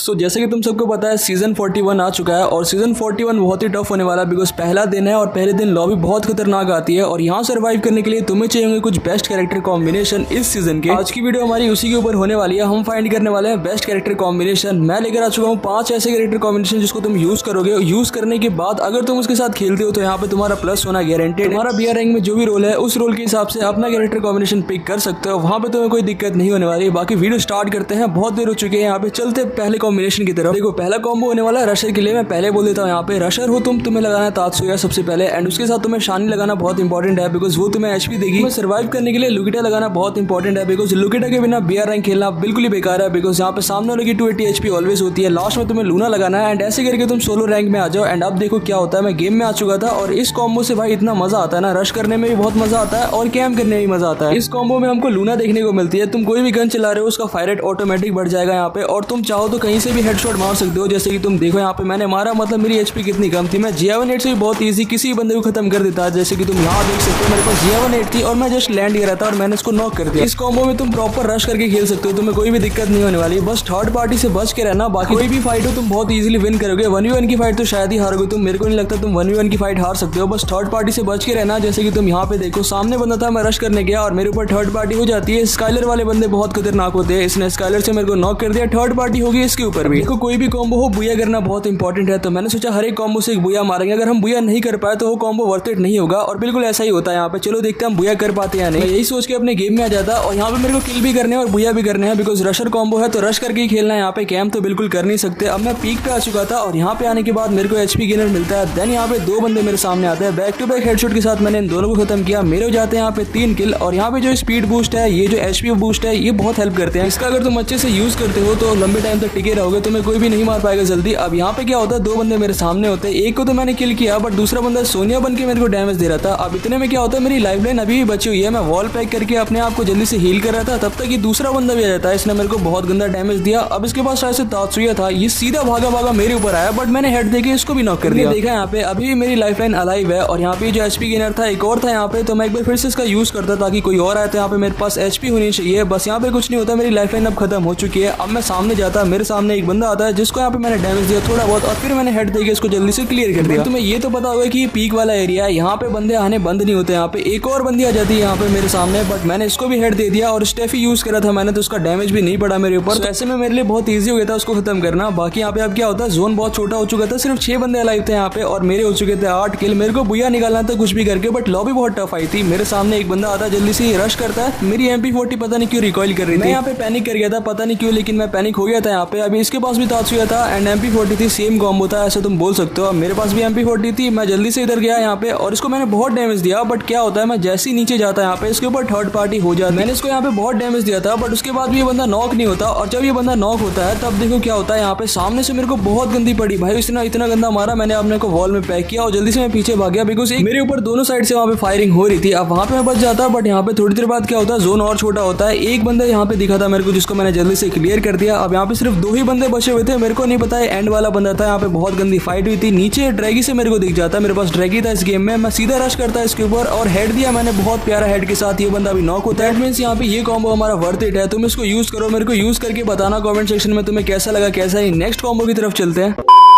सो जैसे कि तुम सबको पता है सीजन 41 आ चुका है और सीजन 41 बहुत ही टफ होने वाला है बिकॉज पहला दिन है और पहले दिन लॉबी बहुत खतरनाक आती है और यहाँ सर्वाइव करने के लिए तुम्हें चाहिए कुछ बेस्ट कैरेक्टर कॉम्बिनेशन इस सीजन के। आज की वीडियो हमारी उसी के ऊपर होने वाली है। हम फाइंड करने वाले हैं बेस्ट कैरेक्टर कॉम्बिनेशन। मैं लेकर आ चुका हूँ 5 ऐसे कैरेक्टर कॉम्बिनेशन जिसको तुम यूज करोगे। यूज करने के बाद अगर तुम उसके साथ खेलते हो तो यहाँ पे तुम्हारा प्लस होना गारंटेड। तुम्हारा बीआर रैंक में जो भी रोल है उस रोल के हिसाब से अपना कैरेक्टर कॉम्बिनेशन पिक कर सकते हो। वहाँ पे तुम्हें कोई दिक्कत नहीं होने वाली। बाकी वीडियो स्टार्ट करते हैं, बहुत देर हो चुकी है। यहाँ पे चलते पहले कॉम्बिनेशन की तरफ। देखो पहला कॉम्बो होने वाला है रशर के लिए। मैं पहले बोल देता हूँ यहाँ पे रशर हो तुम्हें लगाना है तात्सुया सबसे पहले एंड उसके साथ तुम्हें शानी लगाना बहुत इंपॉर्टेंट है बिकॉज वो तुम्हें एचपी देगी। तुम्हें सर्वाइव करने के लिए लुकिटा लगाना बहुत इंपॉर्टेंट है बिकॉज लुकिटा के बिना बीआर रैंक खेलना बिल्कुल ही बेकार है बिकॉज यहाँ पे सामने वाले की 280 एचपी ऑलवेज होती है। लास्ट में तुम्हें लूना लगाना है एंड ऐसे करके तुम सोलो रैंक में आ जाओ। एंड अब देखो क्या होता है। मैं गेम में आ चुका था और इस कॉम्बो से भाई इतना मजा आता है ना, रश करने में भी बहुत मजा आता है और कैम करने में भी मजा आता है। इस कॉम्बो में हमको लूना देखने को मिलती है। तुम कोई भी गन चला रहे हो उसका फायर रेट ऑटोमेटिक बढ़ जाएगा यहाँ पे और तुम चाहो तो कहीं से भी हेडशॉट मार सकते हो। जैसे कि तुम देखो यहाँ पे मैंने मारा, मतलब मेरी एचपी कितनी कम थी। मैं G1-8 से भी बहुत इजी किसी बंदे को खत्म कर देता है। जैसे कि तुम यहाँ देख सकते हो मेरे पास G1-8 थी और मैं जस्ट लैंड कर रहा था और मैंने इसको नॉक कर दिया। इस कॉम्बो में तुम प्रॉपर रश करके खेल सकते हो, तुम्हें कोई भी दिक्कत नहीं होने वाली। बस थर्ड पार्टी से बच के रहना, बाकी कोई भी फाइट हो तुम बहुत इजीली विन करोगे। 1v1 की फाइट तो शायद ही हारोगे तुम, मेरे को नहीं लगता तुम 1v1 की फाइट हार सकते हो। बस थर्ड पार्टी से बच के रहना। जैसे कि तुम यहाँ पे देखो सामने बंदा था, मैं रश करने गया और मेरे ऊपर थर्ड पार्टी हो जाती है। स्काइलर वाले बंदे बहुत खतरनाक होते हैं। इसने स्काइलर से मेरे को नॉक कर दिया, थर्ड पार्टी होगी इसके ऊपर भी। देखो कोई भी कॉम्बो हो बुया करना बहुत इंपॉर्टेंट है, तो मैंने सोचा हर एक कॉम्बो से एक बुया मारेंगे। अगर हम बुया नहीं कर पाए तो वो कॉम्बो वर्थ इट नहीं होगा और बिल्कुल ऐसा ही होता है यहाँ पे। चलो देखते हैं हम बुया कर पाते हैं या नहीं। यही सोच के अपने गेम में आ जाता और यहाँ पे मेरे को किल भी करने और बुया भी करने हैं बिकॉज रशर कॉम्बो है तो रश करके ही खेलना है। यहाँ पे कैम तो बिल्कुल कर नहीं सकते। अब मैं पीक पे आ चुका था और यहाँ पे आने के बाद मेरे को एचपी गेनर मिलता है। देन यहाँ पे 2 बंदे मेरे सामने आते हैं, बैक टू बैक हेडशॉट के साथ मैंने इन दोनों को खत्म किया। मेरे हो जाते हैं यहाँ पे 3 किल और यहाँ पे जो स्पीड बूस्ट है, ये जो एचपी बूस्ट है, ये बहुत हेल्प करते हैं। इसका अगर तुम अच्छे से यूज करते हो तो लंबे टाइम तक टिके रहोगे, तुम्हें कोई भी नहीं मार पाएगा जल्दी। अब यहाँ पे क्या होता है, 2 बंदे मेरे सामने होते हैं। एक को तो मैंने किल किया बट दूसरा बंदा सोनिया बन के मेरे को डैमेज दे रहा था। अब इतने में क्या होता है, मेरी लाइफ लाइन अभी भी बची हुई है। मैं वॉल पैक करके अपने आप को जल्दी से हील कर रहा था, तब तक ये दूसरा बंदा भी आ जाता है। इसने मेरे को बहुत गंदा डैमेज दिया। अब इसके पास शायद से तात्सुया था, ये सीधा भागा मेरे ऊपर आया बट मैंने हेड देके इसको भी नॉक कर दिया। देखा यहाँ पे अभी भी मेरी लाइफ लाइन अलाइव है और यहाँ पे जो एचपी गेनर था एक और था यहाँ पे, तो मैं एक बार फिर से इसका यूज करता ताकि कोई और आए तो यहाँ पे मेरे पास एचपी होनी चाहिए। बस यहाँ पे कुछ नहीं होता, मेरी लाइफ लाइन अब खत्म हो चुकी है। अब मैं सामने जाता, मेरे सामने एक बंदा आता है जिसको यहाँ पे मैंने डैमेज दिया थोड़ा बहुत और फिर मैंने हेड देके इसको जल्दी से क्लियर कर दिया। तुम्हें ये तो पता होगा कि ये पीक वाला एरिया है, यहाँ पे बंदे आने बंद नहीं होते। यहाँ पे एक और बंदी आ जाती है यहाँ पे मेरे सामने बट मैंने इसको भी हेड दे दिया और स्टेफी यूज करा था मैंने तो उसका डैमेज भी नहीं पड़ा मेरे ऊपर। तो ऐसे में मेरे लिए बहुत ईजी हो गया था उसको खत्म करना। बाकी यहाँ पे अब क्या होता है, जोन बहुत छोटा हो चुका था, सिर्फ 6 बंदे अलाइव थे यहाँ पे और मेरे हो चुके थे 8 किल। मेरे को बुया निकालना था कुछ भी करके बट लॉबी बहुत टफ आई थी। मेरे सामने एक बंदा आता जल्दी से रश करता है, मेरी MP40 पता नहीं क्यों रिकॉइल कर रही थी। मैं यहाँ पे पैनिक कर गया था पता नहीं क्यों, लेकिन मैं पैनिक हो गया था यहाँ पे। अभी इसके पास भी तात्सुया था एंड MP40 थी, सेम कॉम्बो था ऐसा तुम बोल सकते हो। मेरे पास भी MP40 थी, मैं जल्दी से इधर गया यहाँ पे और इसको मैंने बहुत डैमेज दिया। बट क्या होता है, मैं जैसे ही नीचे जाता यहाँ पे इसके ऊपर थर्ड पार्टी हो जाती। मैंने इसको यहाँ पे बहुत डैमेज दिया था बट उसके बाद भी ये बंदा नॉक नहीं होता और जब ये बंदा नॉक होता है तब देखो क्या होता है, यहाँ पे सामने से मेरे को बहुत गंदी पड़ी भाई। उसने इतना गंदा मारा, मैंने अपने को वॉल में पैक किया और जल्दी से मैं पीछे भाग गया बिकॉज मेरे ऊपर दोनों साइड से वहाँ पे फायरिंग हो रही थी। अब वहाँ पे मैं बच जाता बट यहाँ पे थोड़ी देर बाद क्या होता है, जोन और छोटा होता है। एक बंदा यहाँ पे दिखा था मेरे को जिसको मैंने जल्दी से क्लियर कर दिया। अब यहाँ पे सिर्फ 2 ही बंदे बचे हुए थे, मेरे को नहीं पता एंड वाला बंदा था। यहाँ पे बहुत गंदी फाइट हुई थी, नीचे ड्रैगी से मेरे को दिख जाता, मेरे पास ड्रैगी था इस गेम में। मैं सीधा रश करता इसके ऊपर और हेड दिया मैंने बहुत प्यारा हेड के साथ। ये बंदा भी नॉक होता है। मींस यहाँ पे ये कॉम्बो हमारा वर्थ इट है, तुम इसको यूज करो। मेरे को यूज करके बताना कमेंट सेक्शन में तुम्हें कैसा लगा कैसा ही। नेक्स्ट कॉम्बो की तरफ चलते हैं।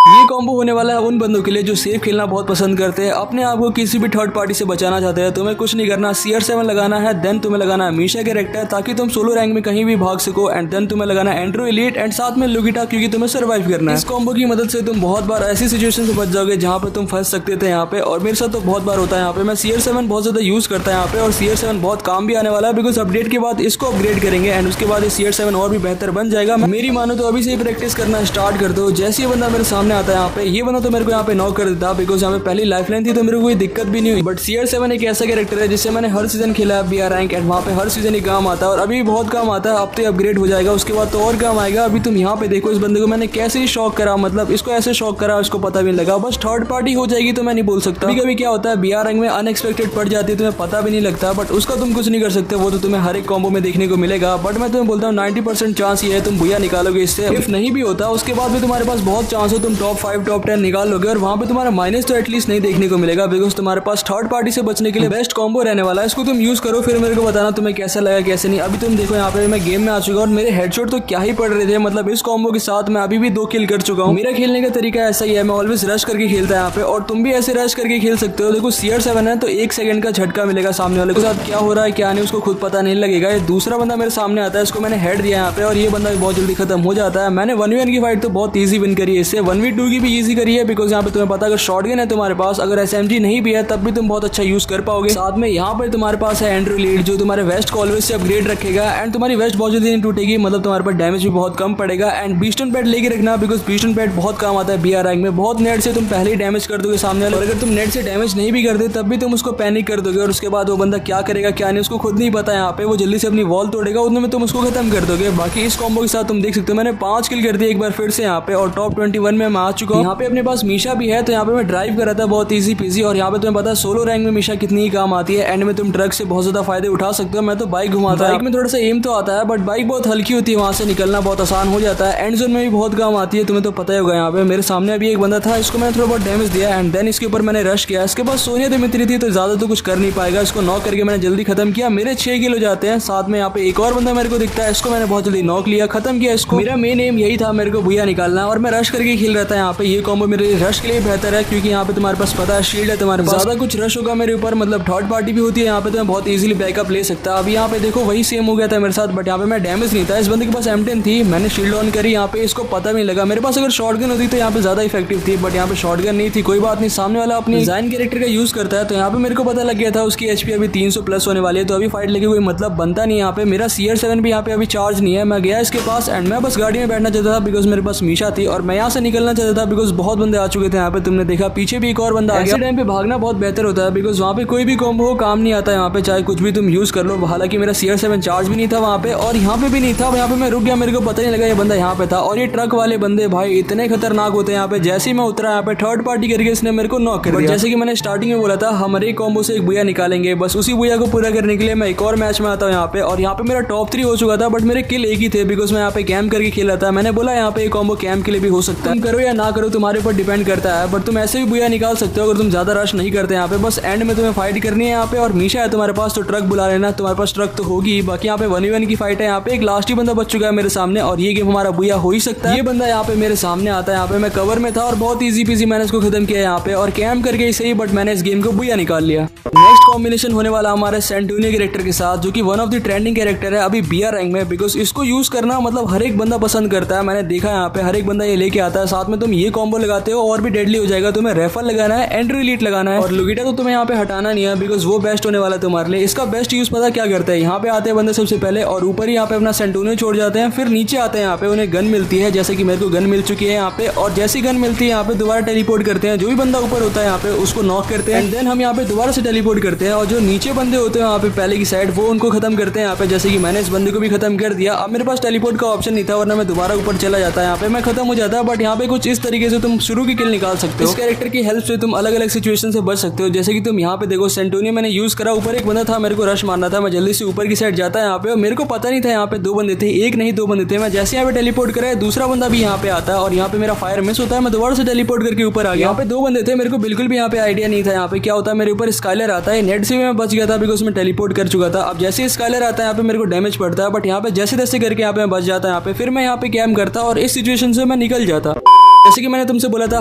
ये कॉम्बो होने वाला है उन बंदों के लिए जो सेफ खेलना बहुत पसंद करते हैं, अपने आप को किसी भी थर्ड पार्टी से बचाना चाहते हैं। तुम्हें कुछ नहीं करना, CR7 लगाना है, देन तुम्हें लगाना है मीशा कैरेक्टर ताकि तुम सोलो रैंक में कहीं भी भाग सको एंड देन तुम्हें लगाना है एंड्रो एलीट एंड साथ में लुगिटा क्योंकि तुम्हें सर्वाइव करना है। इस कॉम्बो की मदद से तुम बहुत बार ऐसी सिचुएशन से बच जाओगे जहाँ पे तुम फंस सकते थे यहाँ पे, और मेरे साथ तो बहुत बार होता है यहाँ पे। मैं CR7 बहुत ज्यादा यूज करता है यहाँ पे और CR7 बहुत काम भी आने वाला है बिकॉज अपडेट के बाद इसको अपग्रेड करेंगे एंड उसके बाद CR7 और भी बेहतर बन जाएगा। मेरी मानो तो अभी से ही प्रैक्टिस करना स्टार्ट कर दो। जैसे ये बंदा मेरे सामने आता है यहाँ पे, ये बंदा तो मेरे को यहाँ पे नॉक कर देता बिकॉज यहाँ पे पहली लाइफ लाइन थी तो मेरे को कोई दिक्कत भी नहीं हुई। बट CR7 एक ऐसा कैरेक्टर है जिससे मैंने हर सीजन खेला है बीआर रैंक एंड वहाँ पे हर सीजन ही काम आता है और अभी भी बहुत काम आता है। अब तो अपग्रेड हो जाएगा, उसके बाद तो और काम आएगा। अभी तुम यहाँ पे देखो इस बंदे को मैंने कैसे ही शॉक करा, मतलब इसको ऐसे शॉक करा उसको पता भी नहीं लगा। बस थर्ड पार्टी हो जाएगी तो मैं नहीं बोल सकता। कभी क्या होता है बीआर रैंक में अनएक्सपेक्टेड पड़ जाती है, तुम्हें पता भी नहीं लगता बट उसका तुम कुछ नहीं कर सकते, वो तो तुम्हें हर एक कॉम्बो में देखने को मिलेगा। बट मैं तुम्हें बोलता हूँ 90% चांस ये है तुम बुया निकालोगे इससे। इफ नहीं भी होता उसके बाद भी तुम्हारे पास बहुत चांस हो तुम टॉप 5 टॉप 10 निकाल लोगे और वहाँ पे तुम्हारा माइनस तो एटलीस्ट नहीं देखने को मिलेगा, बिकॉज तुम्हारे पास थर्ड पार्टी से बचने के लिए बेस्ट कॉम्बो रहने वाला है। इसको तुम यूज करो, फिर मेरे को बताना तुम्हें कैसा लगा कैसे नहीं। अभी तुम देखो यहाँ पे मैं गेम में आ चुका और मेरे हेडशॉट तो क्या ही पड़ रहे थे, मतलब इस कॉम्बो के साथ मैं अभी भी 2 किल कर चुका हूँ। मेरा खेलने का तरीका ऐसा ही है, मैं ऑलवेज रश करके खेलता है यहाँ पे, और तुम भी ऐसे रश करके खेल सकते हो। देखो CR7 है तो 1 सेकंड का झटका मिलेगा सामने वाले के साथ, क्या हो रहा है क्या नहीं उसको खुद पता नहीं लगेगा। ये दूसरा बंदा मेरे सामने आता है, इसको मैंने हेड दिया यहाँ पे और ये बंदा बहुत जल्दी खत्म हो जाता है। मैंने 1v1 की फाइट तो बहुत ईजी विन करी है, इससे 1v2 की भी ईजी करी है, बिकॉज यहाँ पे तुम्हें पता अगर शॉटगन है तुम्हारे पास, अगर SMG नहीं भी है तब भी तुम बहुत अच्छा यूज कर पाओगे। साथ में यहाँ पर तुम्हारे पास है एंड्रू लीड जो तुम्हारे वेस्ट को ऑलवेज से अपग्रेड रखेगा, एंड तुम्हारी वेस्ट बहुत जल्दी नहीं टूटेगी, मतलब तुम्हारे पास डैमेज भी बहुत कम पड़ेगा। एंड बीस्टन पैड लेके रखना, बिकॉज बीस्टन पैड बहुत काम आता है BR रैंक में। बहुत नेट से तुम पहले ही डैमेज कर दोगे सामने वाले, और अगर तुम नेट से डैमेज नहीं भी करते तब भी तुम उसको पैनिक कर दोगे, और उसके बाद वो बंदा क्या करेगा क्या नहीं उसको खुद नहीं पता। यहाँ पे वो जल्दी से अपनी वॉल तोड़ेगा, उतने में तुम उसको खत्म कर दोगे। बाकी इस कॉम्बो के साथ तुम देख सकते हो मैंने 5 किल कर दिया एक बार फिर से यहाँ पे, और टॉप 21 में मैं आ चुका हूँ। यहाँ पे अपने पास मीशा भी है, तो यहाँ पे मैं ड्राइव कर रहा था बहुत ईजी पीजी, और यहाँ पे तुम्हें पता है सोलो रैंक में मीशा कितनी ही काम आती है। एंड में तुम ट्रक से बहुत ज्यादा फायदे उठा सकते हो। मैं तो बाइक घुमाता हूं, बाइक में थोड़ा सा एम तो आता है, बट बाइक बहुत हल्की होती है, वहां से निकलना बहुत आसान हो जाता है। एंड जोन में भी बहुत काम आती है, तुम्हें तो पता ही होगा। यहाँ पे मेरे सामने अभी एक बंदा था, इसको मैंने थोड़ा बहुत डैमेज दिया, एंड देन इसके ऊपर मैंने रश किया। इसके पास सोनिया दिमित्री थी तो ज्यादा तो कुछ कर नहीं पाएगा, इसको नॉक करके मैंने जल्दी खत्म किया। मेरे 6 किल हो जाते हैं। साथ में यहाँ पे एक और बंदा मेरे को दिखता है, इसको मैंने बहुत जल्दी नॉक लिया, खत्म किया इसको। मेरा मेन एम यही था, मेरे को बुया निकालना, और मैं रश करके खेल रहा था यहाँ पे। ये कॉम्बो मेरे रश के लिए बेहतर है, क्योंकि यहाँ पे तुम्हारे पास पता है शील्ड है, तुम्हारे पास ज्यादा कुछ रश होगा मेरे ऊपर, मतलब थर्ड पार्टी भी होती है यहाँ पे, तो मैं बहुत इजीली बैकअप ले सकता। अभी यहाँ पे देखो वही सेम हो गया था मेरे साथ, बट यहाँ पे मैं डैमेज नहीं था। इस बंदे के पास M10 थी, मैंने शील्ड ऑन करी, यहाँ पे इसको पता भी नहीं लगा। मेरे पास अगर शॉटगन होती तो यहाँ पे ज्यादा इफेक्टिव थी, बट यहाँ पे शॉटगन नहीं थी। कोई बात नहीं, सामने वाला अपनी डिजाइन कैरेक्टर का यूज करता है, तो यहाँ पे मेरे को पता लग गया था उसकी HP अभी 300 प्लस होने वाली है, तो अभी फाइट लेके कोई मतलब बनता नहीं। यहाँ पे मेरा CR7 भी यहाँ पे अभी चार्ज नहीं है। मैं गया इसके पास, एंड मैं बस गाड़ी में बैठना चाहता था बिकॉज मेरे पास मीशा थी, और मैं यहाँ से निकलना चाहता था बिकॉज बहुत बंदे आ चुके थे यहाँ पे। तुमने देखा पीछे भी एक और बंदा आ गया। टाइम पे भागना बहुत बेहतर होता है, बिकॉज वहाँ पे कोई भी कॉम्बो हो काम नहीं आता यहाँ पे, चाहे कुछ भी तुम यूज कर लो। हालांकि मेरा CR7 चार्ज भी नहीं था वहाँ पे, और यहाँ पे भी नहीं था। यहाँ पे मैं रुक गया, मेरे को पता नहीं लगा ये बंदा यहाँ पे था। और ये ट्रक वाले बंदे भाई इतने खतरनाक होते हैं यहाँ पे। जैसे ही मैं उतरा यहाँ पे थर्ड पार्टी करके इसने मेरे को नॉक कर दिया। जैसे कि मैंने स्टार्टिंग में बोला था, हम एक कॉम्बो से एक बुया निकालेंगे, बस उसी बुया को पूरा करने के लिए मैं एक और मैच में आता हूँ यहाँ पे। और यहाँ पे मेरा टॉप 3 हो चुका था, बट मेरे किल एक ही थे, बिकॉज मैं यहाँ पे कैम्प करके खेला था। मैंने बोला यहाँ पे कॉम्बो कैम्प के लिए भी हो सकता है, तुम करो या ना करो तुम्हारे ऊपर डिपेंड करता है, बट तुम ऐसे भी बुया निकाल सकते हो अगर तुम ज्यादा रश नहीं करते यहाँ पे। बस एंड में तुम्हें फाइट करनी है यहाँ पे, और मीशा है तुम्हारे पास तो ट्रक बुला लेना, तुम्हारे पास ट्रक तो होगी। बाकी यहाँ पे 1v1 की फाइट है, यहाँ पे एक लास्ट ही बंदा बच चुका है मेरे सामने, और ये गेम हमारा बुया हो ही सकता है। ये बंदा यहाँ पे मेरे सामने आता है, यहाँ पे मैं कवर में था और बहुत इजी पीजी मैंने इसको खत्म किया यहाँ पे, और कैम्प करके ही सही, बट मैंने इस गेम को बुया निकाल लिया। नेक्स्ट कॉम्बिनेशन होने वाला हमारे सेंटूनियो कैरेक्टर के साथ, जो कि one of the trending character है अभी BR रैंक में, बिकॉज इसको यूज करना मतलब हर एक बंदा पसंद करता है। मैंने देखा यहाँ पे हर एक बंदा ये लेके आता है। साथ में तुम ये कॉम्बो लगाते हो और भी डेडली हो जाएगा। तुम्हें रेफर लगाना है, एंड्रू एलीट लगाना है, और लुगिटा तो तुम्हें यहाँ पे हटाना नहीं है, बिकॉज वो बेस्ट होने वाला है तुम्हारे लिए। इसका बेस्ट यूज पता क्या करता है, यहाँ पे आते हैं बंदे सबसे पहले, और ऊपर ही यहाँ पे अपना सेंटूनियो छोड़ जाते हैं, फिर नीचे आते हैं, यहाँ पे उन्हें गन मिलती है, जैसे कि मेरे को गन मिल चुकी है यहाँ पे। और जैसी गन मिलती है यहाँ पे दोबारा टेलीपोर्ट करते हैं, जो भी बंदा ऊपर होता है यहाँ पे उसको नॉक करते हैं, एंड देन हम यहाँ पे दोबारा से टेलीपोर्ट करते हैं, और जो नीचे बंदे होते हैं यहाँ पे पहले की साइड वो उनको खत्म करते हैं यहाँ पे। जैसे कि मैंने इस बंदे को भी खत्म कर दिया। अब मेरे पास टेलीपोर्ट का ऑप्शन नहीं था, वरना मैं दोबारा ऊपर चला जाता है, यहाँ पे मैं खत्म हो जाता। बट यहाँ पे कुछ इस तरीके से तुम शुरू की किल निकाल सकते हो। इस कैरेक्टर की हेल्प से तुम अलग अलग सिचुएशन से बच सकते हो। जैसे कि तुम यहाँ पे देखो सेंटूनियो मैंने यूज करा, ऊपर एक बंदा था, मेरे को रश मारना था, मैं जल्दी से ऊपर की साइड जाता है यहाँ पे, और मेरे को पता नहीं था यहाँ पे 2 बंदे थे, एक नहीं 2 बंदे थे। मैं जैसे यहाँ पे टेलीपोर्ट करा, दूसरा बंदा भी यहाँ पे आता है, और यहाँ पे मेरा फायर मिस होता है, मैं दोबारा से टेलीपोर्ट करके ऊपर आ गया। यहाँ पे 2 बंदे थे, मेरे को बिल्कुल भी यहाँ पे आइडिया नहीं था यहाँ पे क्या होता है। मेरे ऊपर स्काइलर आता है, नेट से भी मैं बच गया था बिकॉज मैं टेलीपोर्ट कर चुका था। अब जैसे स्काइलर आता है यहाँ पे मेरे को डैमेज पड़ता है, बट यहाँ पे जैसे तैसे करके यहाँ पे मैं बच जाता है यहाँ पे, फिर मैं यहाँ पे कैम्प करता और इस सिचुएशन से मैं निकल जाता। जैसे कि मैंने तुमसे बोला था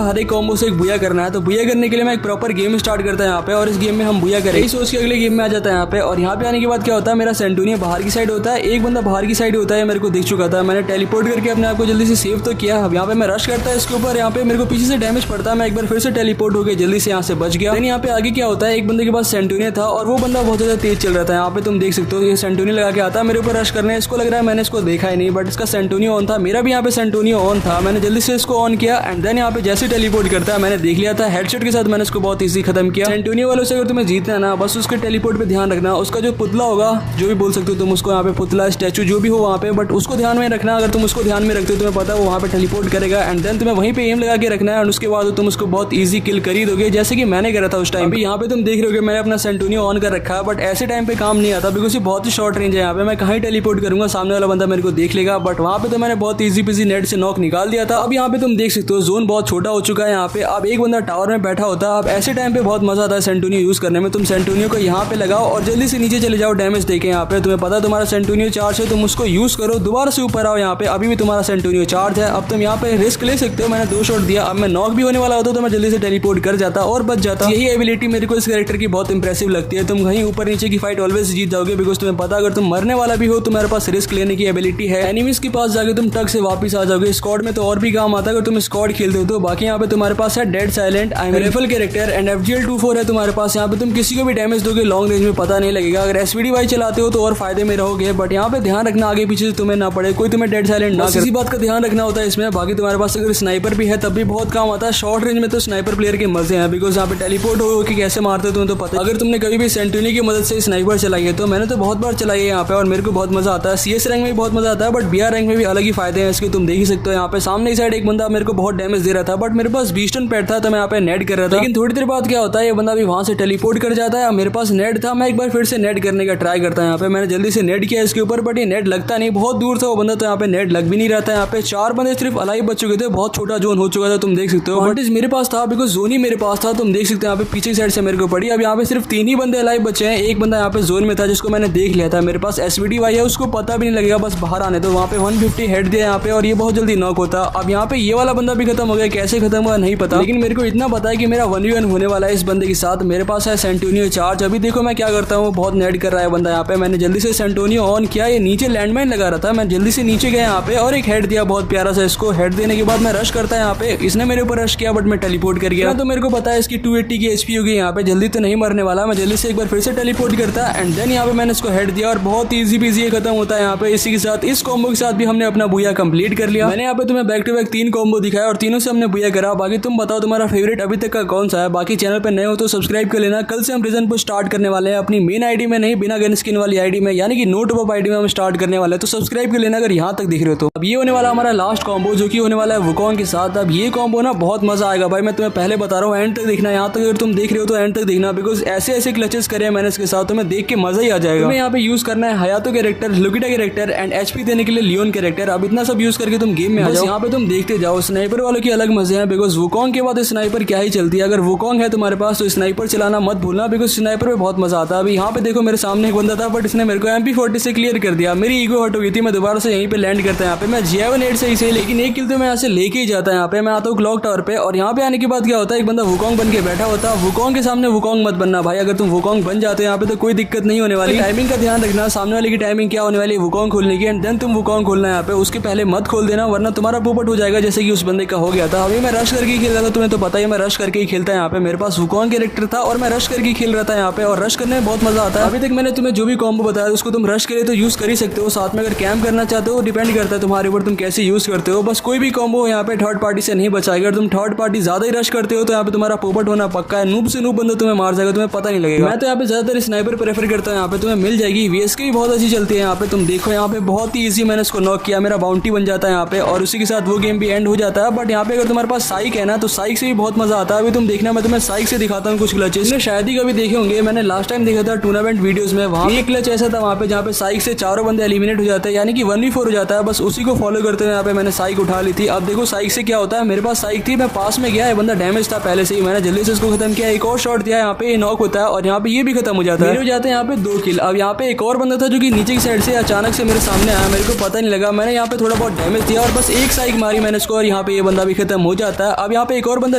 हर एक कॉम्बो से एक बुया करना है, तो बुया करने के लिए मैं एक प्रॉपर गेम स्टार्ट करता है यहाँ पे, और इस गेम में हम बुया करें यही सोच के अगले गेम में आ जाता है यहाँ पे। और यहाँ पे आने के बाद क्या होता है, मेरा सेंटूनियो बाहर की साइड होता है, एक बंदा बाहर की साइड होता है, मेरे को दिख चुका था। मैंने टेलीपोर्ट करके अपने आप को जल्दी से सेव तो किया। अब यहाँ पे मैं रश करता है इसके ऊपर, यहाँ पे मेरे को पीछे से डैमेज पड़ता है, मैं एक बार फिर से टेलीपोर्ट हो गया, जल्दी से यहाँ से बच गया। यहाँ पे आगे क्या होता है, एक बंदे के पास सेंटूनियो था और वो बंदा बहुत ज्यादा तेज चल रहा था। यहाँ पे तुम देख सकते हो ये सेंटूनियो लगा के आता है मेरे ऊपर रश करने। इसको लग रहा है मैंने इसको देखा ही नहीं, बट इसका सेंटूनियो ऑन था, मेरा भी यहाँ पे सेंटूनियो ऑन था। मैंने जल्दी से इसको ऑन किया, एंड देन यहाँ पे जैसे टेलीपोर्ट करता है मैंने देख लिया था, हेडशॉट के साथ मैंने इसको बहुत इजी खत्म किया। सेंटूनियो वालों से अगर तुम्हें जीतना है ना, बस उसके टेलीपोर्ट पे ध्यान रखना, उसका जो पुतला होगा, जो भी बोल सकते हो तुम उसको, यहाँ पे पुतला स्टैचू जो भी हो वहाँ पे, बट उसको ध्यान में रखना। अगर तुम उसको ध्यान में रखते हो तुम्हें पता है वो वहाँ पे टेलीपोर्ट करेगा, एंड देन तुम्हें वहीं पे एम लगा के रखना है, और उसके बाद तुम उसको बहुत ईजी किल कर ही दोगे, जैसे कि मैंने करा था उस टाइम पे। यहाँ पे तुम देख रहे हो मैंने अपना सेंटूनियो ऑन कर रखा है, बट ऐसे टाइम पे काम नहीं आता बिकॉज ये बहुत ही शॉर्ट रेंज है। यहाँ पे मैं कहीं टेलीपोर्ट करूंगा सामने वाला बंदा मेरे को देख लेगा, बट वहाँ पे तो मैंने बहुत ईजी पीजी नेट से नॉक निकाल दिया था। अब यहाँ पे तुम देख सकते सकते हो जोन बहुत छोटा हो चुका है यहाँ पे। अब एक बंदा टावर में बैठा होता है। अब ऐसे टाइम पे बहुत मजा आता है सेंटोनियो यूज करने में। तुम सेंटोनियो को यहाँ पे लगाओ और जल्दी से नीचे चले जाओ डैमेज देके। यहाँ पे तुम्हें पता तुम्हारा सेंटोनियो चार्ज है, तुम उसको यूज करो, दोबारा से ऊपर आओ। यहाँ पे अभी भी तुम्हारा सेंटोनियो चार्ज है। अब तुम यहाँ पे रिस्क ले सकते हो। मैंने 2 शॉट दिया, अब मैं नॉक भी होने वाला होता तो मैं जल्दी से टेलीपोर्ट कर जाता और बच जाता। यही एबिलिटी मेरे को इस कैरेक्टर की बहुत इंप्रेसिव लगती है। तुम कहीं ऊपर नीचे की फाइट ऑलवेज जीत जाओगे बिकॉज तुम्हें पता अगर तुम मरने वाला भी हो तो मेरे पास रिस्क लेने की एबिलिटी है। एनिमीज के पास जाके तुम टक से वापस आ जाओगे। स्क्वाड में तो और भी काम आता है अगर तुम स्क्वाड खेलते हो तो। बाकी यहाँ पे तुम्हारे पास है dead silent, rifle character and FGL-24 है तुम्हारे पास। यहाँ पे तुम किसी को भी डैमेज दोगे लॉन्ग रेंज में पता नहीं लगेगा। अगर SVD चलाते हो तो और फायदे में रहोगे, बट यहाँ पे ध्यान रखना आगे पीछे तुम्हें ना पड़े, कोई तुम्हें डेड साइलेंट ना करे। इसी बात का ध्यान रखना होता है इसमें। बाकी तुम्हारे पास अगर स्नाइपर भी है तब भी बहुत काम आता है। शॉर्ट रेंज में तो स्नाइपर प्लेयर के मजे हैं बिकॉज यहाँ पे टेलीपोर्ट हो कि कैसे मारते हो तुम्हें तो पता। अगर तुमने कभी भी सेंटोनियो की मदद से स्नाइपर चलाई है तो मैंने तो बहुत बार चलाई है यहाँ पे और मेरे को बहुत मजा आता है। CS रैंक में भी बहुत मजा आता है, बट BR रैंक में भी अलग ही फायदे हैं इसके, तुम देख ही सकते हो। यहाँ पे सामने साइड एक बंदा मेरे को बहुत डैमेज दे रहा था बट मेरे पास 20 टन पैड था तो मैं यहाँ पे नेट कर रहा था। लेकिन थोड़ी देर बाद क्या होता है, ये बंदा भी वहां से टेलीपोर्ट कर जाता है। मेरे पास नेट था, मैं एक बार फिर से नेट करने का ट्राई करता है। यहाँ पे मैंने जल्दी से नेट किया इसके ऊपर बट ये नेट लगता नहीं, बहुत दूर था वो बंदा तो यहाँ पे नेट लग भी नहीं रहा था। यहाँ पे 4 बंदे सिर्फ अलाइव बच चुके थे, बहुत छोटा जोन हो चुका था, तुम देख सकते हो। बट मेरे पास था बिकॉज जोन ही मेरे पास था, तुम देख सकते हो। यहाँ पे पीछे साइड से मेरे को पड़ी। अब यहाँ पे सिर्फ 3 ही बंदे अलाइव बचे हैं। एक बंदा यहाँ पे जोन में था जिसको मैंने देख लिया था। मेरे पास SVD है, उसको पता भी नहीं लगेगा बस बाहर आने तो। वहाँ पे 150 हेड दिया यहाँ पे और ये बहुत जल्दी नॉक होता। अब यहाँ पे ये वाला बंदा भी खत्म हो गया, कैसे खत्म हुआ नहीं पता, लेकिन मेरे को इतना पता है कि मेरा 1v1 होने वाला है इस बंदे के साथ। मेरे पास है सेंटोनियो चार्ज। अभी देखो मैं क्या करता हूँ, बहुत नेट कर रहा है बंदा यहाँ पे। मैंने जल्दी से सेंटोनियो ऑन किया, ये नीचे लैंडमाइन लगा रहा था, मैं जल्दी से नीचे गया यहाँ पे और एक हेड दिया बहुत प्यारा सा इसको। हेड देने के बाद मैं रश करता है यहाँ पे, इसने मेरे ऊपर रश किया बट मैं टेलीपोर्ट कर गया। तो मेरे को पता है इसकी 280 की HP होगी यहाँ पे, जल्दी तो नहीं मरने वाला। मैं जल्दी से एक बार फिर से टेलीपोर्ट करता एंड देन यहाँ पे मैंने इसको हेड दिया और बहुत ईजी पीजी खत्म होता है यहाँ पे। इसी के साथ इस कॉम्बो के साथ भी हमने अपना बुया कंप्लीट कर लिया। मैंने यहाँ पे तुम्हें बैक टू बैक 3 कॉम्बो दिखाया और तीनों से हमने बुया करा। बाकी तुम बताओ तुम्हारा फेवरेट अभी तक का कौन सा है। बाकी चैनल पे नए हो तो सब्सक्राइब कर लेना। कल से हम रीजन पर स्टार्ट करने वाले हैं अपनी मेन आईडी में नहीं, बिना गन स्किन वाली आईडी में, यानी कि नो टॉप अप आईडी में हम स्टार्ट करने वाले हैं, तो सब्सक्राइब कर लेना अगर यहाँ तक दिख रहे हो तो। अब ये होने वाला हमारा लास्ट कॉम्बो जो कि होने वाला है वुकोंग के साथ। अब ये कॉम्बो ना बहुत मजा आएगा भाई, मैं तुम्हें पहले बता रहा हूँ, एंड तक देखना। यहाँ तक अगर तुम देख रहे हो तो एंड तक देखना बिकॉज ऐसे ऐसे क्लचेस करे मैंने इसके साथ, तो मैं देख के मजा ही आ जाएगा। तुम्हें यहाँ पे यूज करना है Hayato character, लुकिटा character and HP देने के लिए लियोन कैरेक्टर। अब इतना सब यूज करके तुम गेम में आ जाओ। यहाँ पे तुम देखते जाओ। स्नाइपर वालों की अलग मजे हैं बिकॉज वुकोंग के बाद स्नाइपर क्या ही चलती है। अगर वुकोंग है तुम्हारे पास तो स्नाइपर चलाना मत भूलना बिकॉज स्नाइपर में बहुत मजा आता है। अभी यहाँ पे देखो मेरे सामने एक बंदा था बट इसने मेरे को MP40 से क्लियर कर दिया, मेरी ईगो हट हो गई थी। मैं दोबारा से यहीं पे लैंड करता है यहाँ पे, मैं G7 से इसे, लेकिन एक किल तो मैं यहाँ से लेके ही जाता है। यहाँ पे मैं आता हूँ क्लॉक टावर पे और यहाँ पे आने के बाद क्या होता है, एक बंदा वुकोंग बन के बैठा होता है। वुकोंग के सामने वुकोंग मत बनना भाई, अगर तुम वुकोंग बन जाते हो यहाँ पे तो कोई दिक्कत नहीं होने वाली। टाइमिंग का ध्यान रखना, सामने वाले की टाइमिंग क्या होने वाली है वुकोंग खोलने की, एंड देन तुम वुकोंग खोलना है यहाँ पे। उसके पहले मत खोल देना वरना तुम्हारा पोपट हो जाएगा जैसे कि उस बंदे का हो गया था। अभी मैं रश करके खेल रहा था, तुम्हें तो पता ही मैं रश करके ही खेलता है यहाँ पे। मेरे पास वुकोंग कैरेक्टर था और मैं रश करके खेल रहा था यहाँ पे, और रश करने में बहुत मजा आता है। अभी तक मैंने तुम्हें जो भी कॉम्बो बताया उसको तुम रश करे तो यूज कर ही सकते हो। साथ में अगर कैम्प करना चाहते हो डिपेंड करता है तुम्हारे ऊपर, तुम कैसे यूज करते हो। बस कोई भी कॉम्बो यहाँ पे थर्ड पार्टी से नहीं बचाएगा। अगर तुम थर्ड पार्टी ज्यादा ही रश करते हो तो यहाँ पे तुम्हारा पोपट होना पक्का है। नूब से नूब बंदा तुम्हें मार जाएगा, तुम्हें पता नहीं लगेगा। मैं तो यहाँ पे ज्यादातर स्नाइपर प्रेफर करता हूँ, यहाँ पे तुम्हें मिल जाएगी। VSK भी बहुत अच्छी चलती है यहाँ पे, तुम देखो यहाँ पे बहुत ही ईजी मैंने इसको नॉक किया, मेरा बाउंटी बन जाता है यहाँ पे और उसी के साथ वो गेम भी एंड हो जाता है। बट यहाँ पे अगर तुम्हारे पास साइक है ना तो साइक से भी बहुत मजा आता है। अभी तुम देखना, मैं तुम्हें साइक से दिखाता हूँ कुछ क्लचेस, शायद ही कभी देखे होंगे। मैंने लास्ट टाइम देखा था टूर्नामेंट वीडियोस में, वहाँ एक क्लच ऐसा था वहाँ पे जहाँ पे साइक से 4 बंदे एलिमिनेट हो जाते हैं, यानी कि 1v4 हो जाता है। बस उसी को फॉलो करते हुए यहाँ पे मैंने साइक उठा ली थी। अब देखो साइक से क्या होता है, मेरे पास साइक थी, मैं पास में गया, ये बंदा डैमेज था पहले से ही, मैंने जल्दी से इसको खत्म किया, एक और शॉट दिया, यहाँ पे नॉक होता है और यहाँ पे ये भी खत्म हो जाता है। हो जाते हैं यहाँ पे 2 किल। अब यहाँ पे एक और बंदा था जो कि नीचे की साइड से अचानक से मेरे सामने आया, मेरे को पता नहीं लगा, मैंने यहाँ पे थोड़ा बहुत डैमेज दिया और बस एक साइक मारी मैंने इसको और यहाँ पे ये बंदा भी खत्म हो जाता है। अब यहाँ पे एक और बंदा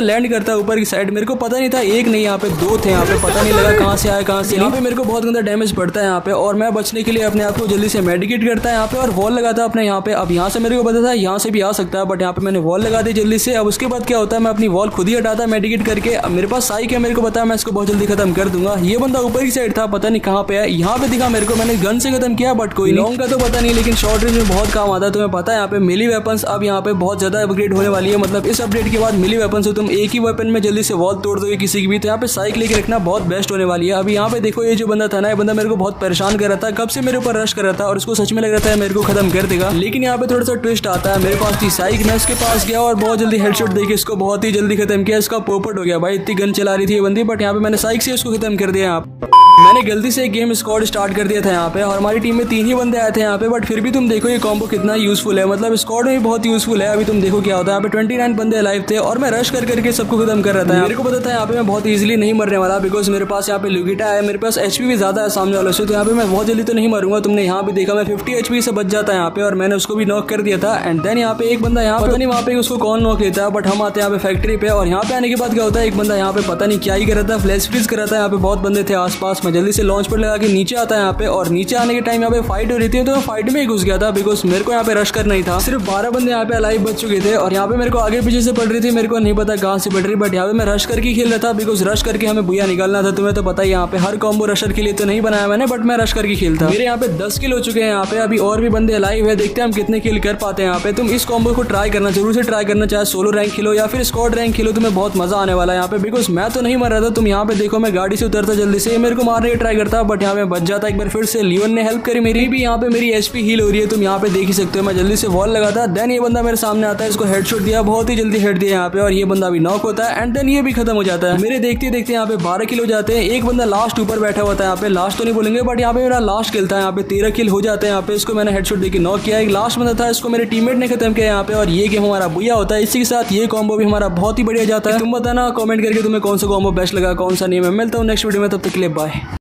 लैंड करता है ऊपर की साइड, मेरे को पता नहीं था एक नहीं यहाँ पे 2 थे, यहाँ पे पता नहीं लगा कहाँ से आया कहाँ से। यहाँ पे मेरे को बहुत गंदा डैमेज पड़ता है यहाँ पे और मैं बचने के लिए अपने आप को जल्दी से मेडिकेट करता है यहाँ पे और वॉल लगाता है अपने यहाँ पे। अब यहाँ से मेरे को पता था यहाँ से भी आ सकता है बट यहाँ पे मैंने वॉल लगा दी जल्दी से। अब उसके बाद क्या होता है, मैं अपनी वॉल खुद ही हटाता मेडिकेट करके। अब मेरे पास साइक है, मेरे को पता है मैं इसको बहुत जल्दी खत्म कर दूंगा। ये बंदा ऊपर की साइड था, पता नहीं कहाँ पे है, यहाँ पे दिखा मेरे को, मैंने गन से खत्म किया बट कोई लॉन्ग का तो पता नहीं, लेकिन शॉर्ट रेंज में बहुत काम आता है। तुम्हें पता है यहाँ पे मिली वेपन्स अब यहाँ पे बहुत ज्यादा अपग्रेड होने वाली है, मतलब इस अपडेट के बाद मिली वेपन से तुम एक ही वेपन में जल्दी से वॉल तोड़ दोगे किसी की भी, तो यहाँ पे साइक लेके रखना बहुत बेस्ट होने वाली है। अभी यहाँ पे देखो ये जो बंदा था ना, ये बंदा मेरे को बहुत परेशान कर रहा था, कब से मेरे ऊपर रश कर रहा था और उसको सच में लग रहा था मेरे को खत्म कर देगा। लेकिन यहाँ पे थोड़ा सा ट्विस्ट आता है, मेरे पास थी साइक, मैं इसके पास गया और बहुत जल्दी हेडशॉट देके इसको बहुत ही जल्दी खत्म किया। इसका पोपट हो गया भाई, इतनी गन चला रही थी ये बंदी, बट यहाँ पे मैंने साइक से उसको खत्म कर दिया। मैंने गलती से एक गेम स्क्वाड स्टार्ट कर दिया था यहाँ पे और हमारी टीम में 3 ही बंदे आए थे यहाँ पे, बट फिर भी तुम देखो ये कॉम्बो कितना यूजफुल है, मतलब स्क्वाड में भी बहुत यूजफुल है। अभी तुम देखो क्या होता है, यहाँ पे 29 बंदे अलाइव थे और मैं रश करके सबको खत्म कर रहा था। मेरे को पता था यहाँ पे मैं बहुत इजीली नहीं मरने वाला, बिकॉज मेरे पास यहाँ पे लुगिटा है, मेरे पास एचपी भी ज्यादा है सामने वालों से, तो यहाँ पे मैं बहुत जल्दी तो नहीं मरूंगा। तुमने यहाँ पे देखा मैं 50 एचपी से बच जाता है यहाँ पे और मैंने उसको भी नॉक कर दिया था। एंड देन यहाँ पे एक बंदा यहाँ पता नहीं वहाँ पे उसको कौन नॉक लेता है, बट हम आते हैं यहाँ पे फैक्ट्री पे और यहाँ पे आने के बाद क्या होता है, एक बंदा यहाँ पे पता नहीं क्या ही कर रहा था, फ्लैश फ्रीज कर रहा था। यहाँ पे बहुत बंदे थे आसपास, मैं जल्दी से लॉन्च पर लगा के नीचे आता है यहाँ पे और नीचे आने के टाइम यहाँ पे फाइट हो रही थी, तो मैं फाइट में ही घुस गया था बिकॉज मेरे को यहाँ पे रश करना ही था। सिर्फ 12 बंदे यहाँ पे अलाइव बच चुके थे और यहाँ पे मेरे को आगे पीछे से पड़ रही थी, मेरे को नहीं पता कहाँ से पड़ रही, बट यहाँ पे मैं रश करके खेल रहा था बिकॉज रश करके हमें बुया निकालना था। तुम्हें तो पता ही यहाँ पे हर कॉम्बो रशर के लिए तो नहीं बनाया मैंने, बट मैं रश करके खेलता। मेरे यहाँ पे 10 किल हो चुके हैं यहाँ पे, अभी और भी बंदे अलाइव है, देखते हैं हम कितने किल कर पाते हैं यहाँ पे। तुम इस कॉम्बो को ट्राई करना, जरूर से ट्राई करना, चाहे सोलो रैंक खेलो या फिर स्क्वाड रैंक खेलो, तुम्हें बहुत मजा आने वाला है यहाँ पे। बिकॉज मैं तो नहीं मर रहा था, तुम यहाँ पे देखो मैं गाड़ी से उतरता जल्दी से, मेरे को मारने की ट्राई करता बट यहाँ पे बच जाता। एक बार फिर से लियोन ने हेल्प करी मेरी भी, यहाँ पे मेरी एचपी हील हो रही है, तुम यहाँ पे देख ही सकते हो। मैं जल्दी से वॉल लगाता, देन ये बंदा मेरे सामने आता है, इसको हेडशॉट दिया, बहुत ही जल्दी हेड दिया यहाँ पे और ये बंदा भी नॉक होता है एंड देन ये भी खत्म हो जाता है। मेरे देखते देखते यहाँ पे 12 किल हो जाते हैं। एक बंदा लास्ट ऊपर बैठा हुआ था यहाँ पे, लास्ट तो नहीं बोलेंगे बट यहाँ पे मेरा लास्ट किल था, यहाँ पे 13 किल हो जाते हैं यहाँ पे। इसको मैंने हेडशॉट देके नॉक किया। एक लास्ट बंदा था, इसको मेरे टीममेट ने खत्म किया यहाँ पे और ये गेम हमारा बुया होता है। इसी के साथ ये कॉम्बो भी हमारा बहुत ही बढ़िया जाता है। तुम बताना कमेंट करके तुम्हें कौन सा कॉम्बो बेस्ट लगा, कौन सा नहीं। मैं मिलता हूँ नेक्स्ट वीडियो में, तब तक के लिए बाय।